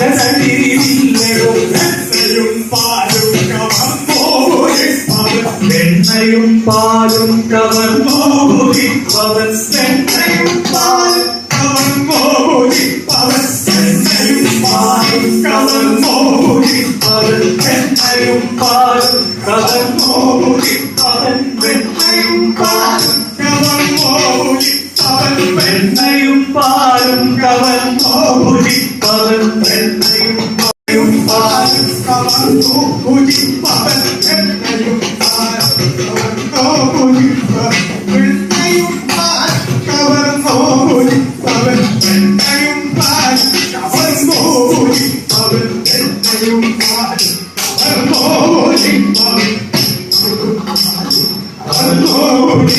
വെണ്ണയും പാലും കവർന്നോദിപ്പവൻ വെണ്ണയും പാലും കവർന്നോദിപ്പവൻ വെണ്ണയും പാലും കവർന്നോദിപ്പവൻ വെണ്ണയും പാലും കവർന്നോദിപ്പവൻ വെണ്ണയും പാലും കവർന്നോദിപ്പവൻ വെണ്ണയും പാലും കവർ